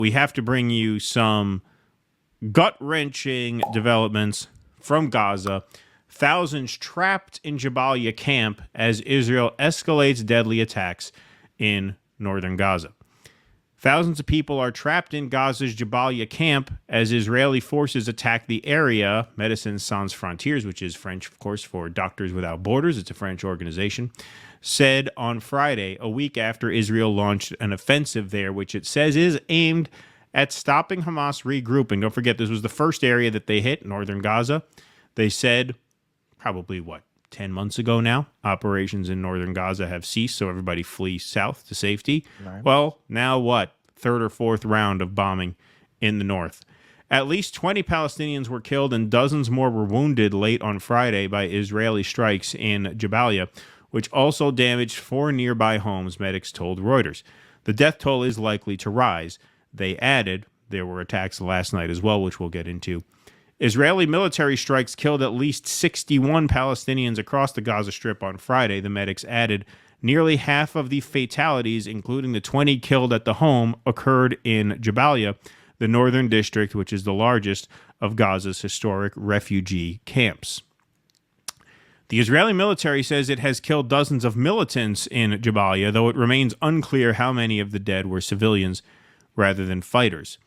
we have to bring you some gut-wrenching developments from Gaza. Thousands trapped in Jabalia camp as Israel escalates deadly attacks in northern Gaza. Thousands of people are trapped in Gaza's Jabalia camp as Israeli forces attack the area. Médecins Sans Frontières, which is French, of course, for Doctors Without Borders, it's a French organization, said on Friday, a week after Israel launched an offensive there, which it says is aimed at stopping Hamas regrouping. Don't forget, this was the first area that they hit, northern Gaza. They said, probably, 10 months ago now, operations in northern Gaza have ceased, so everybody flee south to safety. Right. Well, now what? Third or fourth round of bombing in the north. At least 20 Palestinians were killed and dozens more were wounded late on Friday by Israeli strikes in Jabalia, which also damaged 4 nearby homes, medics told Reuters. The death toll is likely to rise. They added there were attacks last night as well, which we'll get into. Israeli military strikes killed at least 61 Palestinians across the Gaza Strip on Friday, the medics added. Nearly half of the fatalities, including the 20 killed at the home, occurred in Jabalia, the northern district, which is the largest of Gaza's historic refugee camps. The Israeli military says it has killed dozens of militants in Jabalia, though it remains unclear how many of the dead were civilians rather than fighters.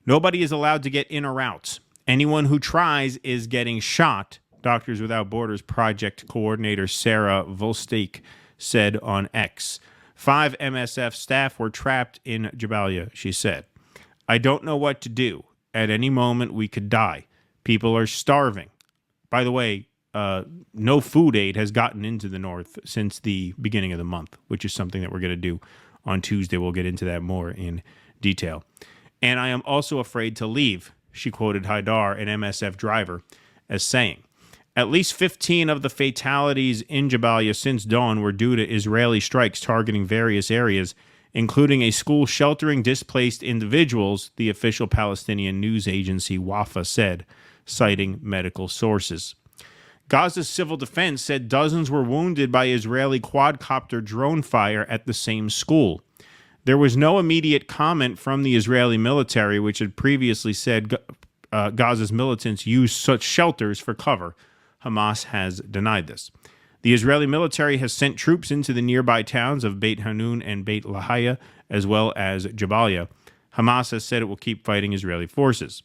Nobody is allowed to get in or out. Anyone who tries is getting shot, Doctors Without Borders project coordinator Sarah Volsteek said on X. 5 MSF staff were trapped in Jabalia, she said. I don't know what to do. At any moment, we could die. People are starving. By the way, no food aid has gotten into the north since the beginning of the month, which is something that we're going to do on Tuesday. We'll get into that more in detail. And I am also afraid to leave, she quoted Haidar, an MSF driver, as saying. At least 15 of the fatalities in Jabalia since dawn were due to Israeli strikes targeting various areas, including a school sheltering displaced individuals, the official Palestinian news agency Wafa said, citing medical sources. Gaza's civil defense said dozens were wounded by Israeli quadcopter drone fire at the same school. There was no immediate comment from the Israeli military, which had previously said Gaza's militants use such shelters for cover. Hamas has denied this. The Israeli military has sent troops into the nearby towns of Beit Hanun and Beit Lahia, as well as Jabalia. Hamas has said it will keep fighting Israeli forces.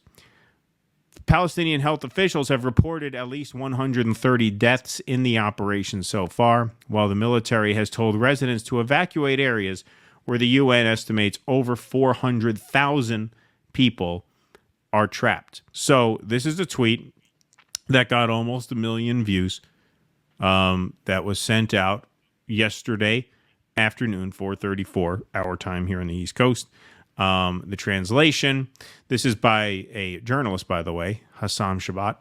Palestinian health officials have reported at least 130 deaths in the operation so far, while the military has told residents to evacuate areas where the UN estimates over 400,000 people are trapped. So this is a tweet that got almost 1 million views that was sent out yesterday afternoon, 4:34 our time here on the East Coast. The translation, this is by a journalist, by the way, Hassan Shabbat.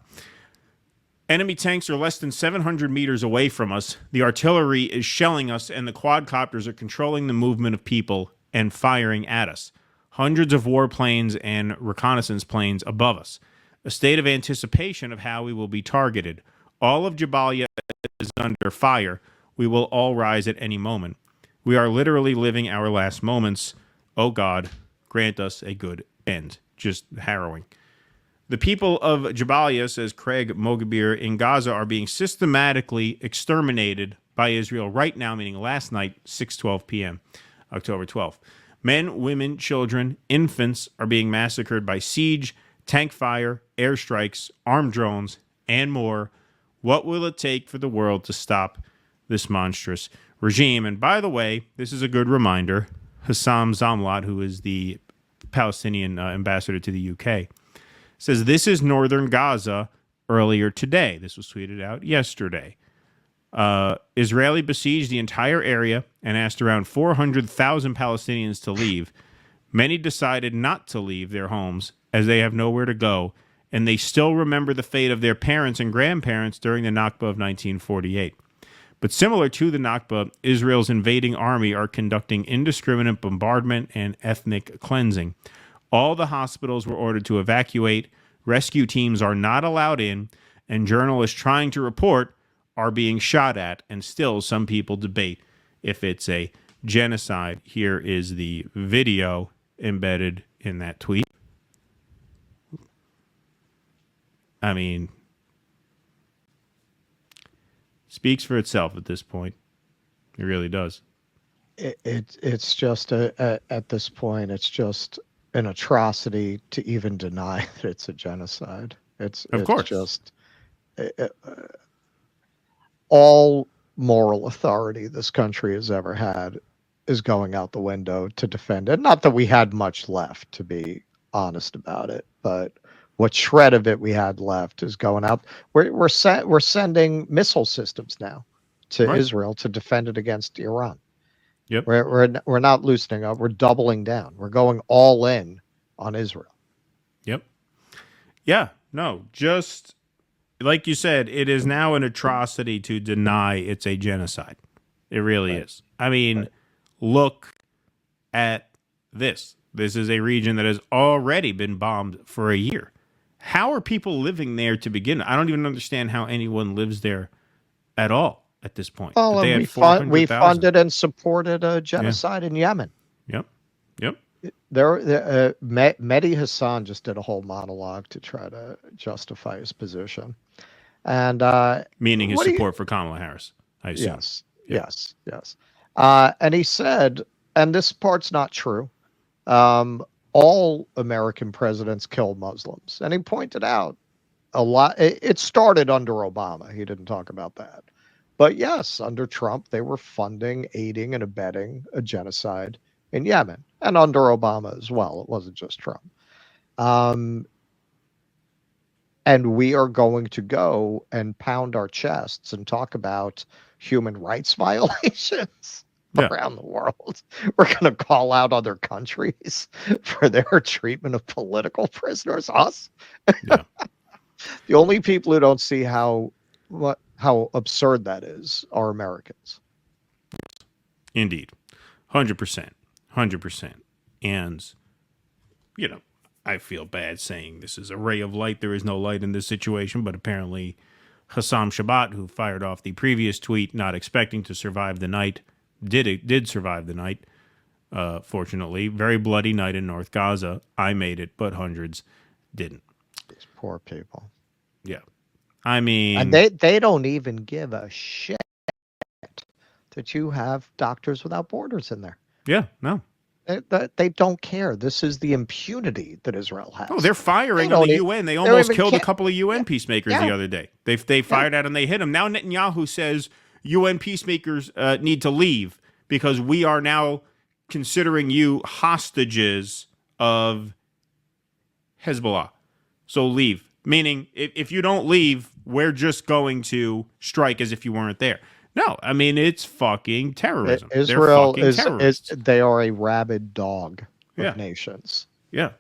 Enemy tanks are less than 700 meters away from us. The artillery is shelling us, and the quadcopters are controlling the movement of people and firing at us. Hundreds of warplanes and reconnaissance planes above us. A state of anticipation of how we will be targeted. All of Jabalia is under fire. We will all rise at any moment. We are literally living our last moments. Oh God, grant us a good end. Just harrowing. The people of Jabalia, says Craig Mogabir, in Gaza are being systematically exterminated by Israel right now, meaning last night, 6:12 p.m., October 12th. Men, women, children, infants are being massacred by siege, tank fire, airstrikes, armed drones, and more. What will it take for the world to stop this monstrous regime? And by the way, this is a good reminder. Hassam Zamlat, who is the Palestinian ambassador to the UK, says this is northern Gaza earlier today. This was tweeted out yesterday. Israeli besieged the entire area and asked around 400,000 Palestinians to leave. Many decided not to leave their homes as they have nowhere to go, and they still remember the fate of their parents and grandparents during the Nakba of 1948. But similar to the Nakba, Israel's invading army are conducting indiscriminate bombardment and ethnic cleansing. All the hospitals were ordered to evacuate, rescue teams are not allowed in, and journalists trying to report are being shot at, and still some people debate if it's a genocide. Here is the video embedded in that tweet. I mean, speaks for itself at this point. It really does. It's just at this point, it's just an atrocity to even deny that it's a genocide. Of It's course. just all moral authority this country has ever had is going out the window to defend it. Not that we had much left, to be honest about it, but what shred of it we had left is going out. We're sending missile systems now to Right. Israel to defend it against Iran. Yep. We're not loosening up. We're doubling down. We're going all in on Israel. Yep. Yeah. No, just like you said, it is now an atrocity to deny it's a genocide. It really is. I mean, look at this. This is a region that has already been bombed for a year. How are people living there to begin? I don't even understand how anyone lives there at all at this point. Well, They had we 400,000. funded and supported a genocide in Yemen. Yep. Yep. Mehdi Hassan just did a whole monologue to try to justify his position, and Meaning his support for Kamala Harris, I assume. Yes. And he said, and this part's not true. All American presidents kill Muslims, and he pointed out a lot. It started under Obama. He didn't talk about that, but yes, under Trump, they were funding, aiding, and abetting a genocide in Yemen, and under Obama as well. It wasn't just Trump. And we are going to go and pound our chests and talk about human rights violations around the world. We're going to call out other countries for their treatment of political prisoners. Us? Yeah. The only people who don't see how absurd that is are Americans. Indeed. 100%. 100%. And, you know, I feel bad saying this is a ray of light. There is no light in this situation, but apparently Hassam Shabbat, who fired off the previous tweet, not expecting to survive the night, did survive the night, fortunately. Very bloody night in North Gaza. I made it, but hundreds didn't. These poor people. Yeah. I mean... And they don't even give a shit that you have Doctors Without Borders in there. Yeah, no. They don't care. This is the impunity that Israel has. Oh, they're firing on the UN. They almost killed a couple of UN peacemakers the other day. They fired at and they hit them. Now Netanyahu says UN peacemakers need to leave because we are now considering you hostages of Hezbollah. So leave. Meaning, if you don't leave, we're just going to strike as if you weren't there. No, I mean, it's fucking terrorism. Israel they are a rabid dog of nations. Yeah.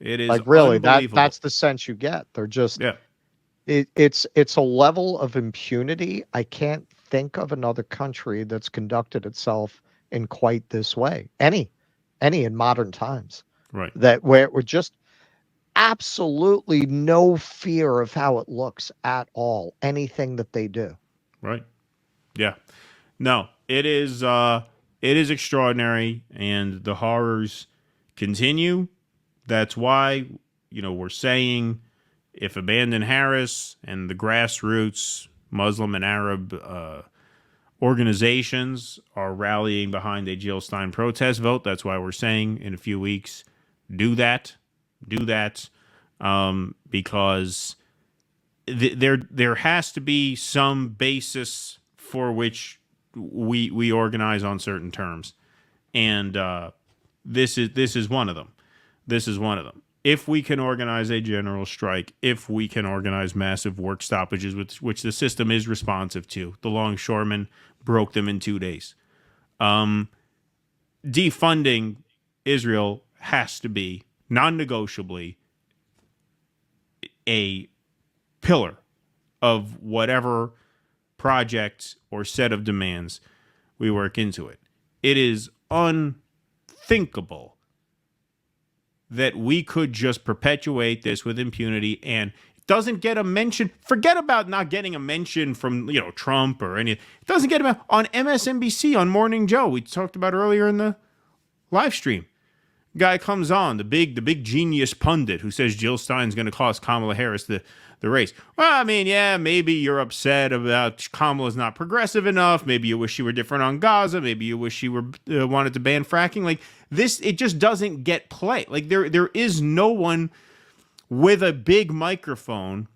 It is like really that's the sense you get. They're just it's a level of impunity. I can't think of another country that's conducted itself in quite this way. Any in modern times. Right. That where we're just absolutely no fear of how it looks at all. Anything that they do. Right. Yeah. No, it is extraordinary, and the horrors continue. That's why, we're saying if abandon Harris and the grassroots Muslim and Arab organizations are rallying behind a Jill Stein protest vote, that's why we're saying in a few weeks, do that, because there has to be some basis for which we organize on certain terms, and this is one of them. This is one of them. If we can organize a general strike, if we can organize massive work stoppages, which the system is responsive to, the longshoremen broke them in 2 days. Defunding Israel has to be non-negotiably a pillar of whatever project or set of demands we work into it. It is unthinkable that we could just perpetuate this with impunity and it doesn't get a mention. Forget about not getting a mention from Trump or any. It doesn't get on MSNBC on Morning Joe. We talked about earlier in the live stream. Guy comes on, the big genius pundit who says Jill Stein's going to cost Kamala Harris the race. Well, I mean, yeah, maybe you're upset about Kamala's not progressive enough. Maybe you wish she were different on Gaza. Maybe you wish she were wanted to ban fracking. Like this, it just doesn't get play. Like there is no one with a big microphone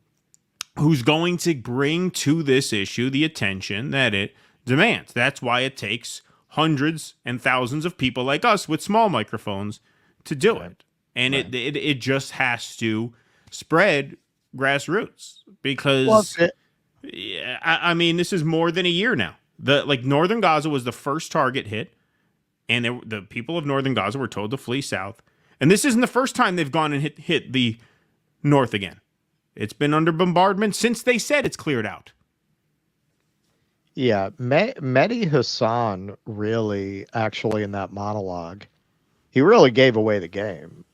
who's going to bring to this issue the attention that it demands. That's why it takes hundreds and thousands of people like us with small microphones to do it. And it just has to spread grassroots because I mean, this is more than a year now. Northern Gaza was the first target hit, and the people of Northern Gaza were told to flee south. And this isn't the first time they've gone and hit the north again. It's been under bombardment since they said it's cleared out. Yeah, Mehdi Hassan really, actually, in that monologue, he really gave away the game.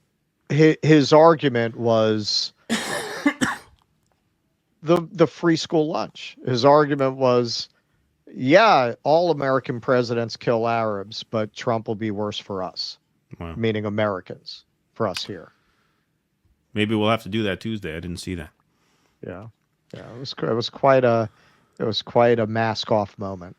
His argument was the free school lunch. His argument was, yeah, all American presidents kill Arabs, but Trump will be worse for us, meaning Americans, for us here. Maybe we'll have to do that Tuesday. I didn't see that. Yeah, it was quite a mask off moment.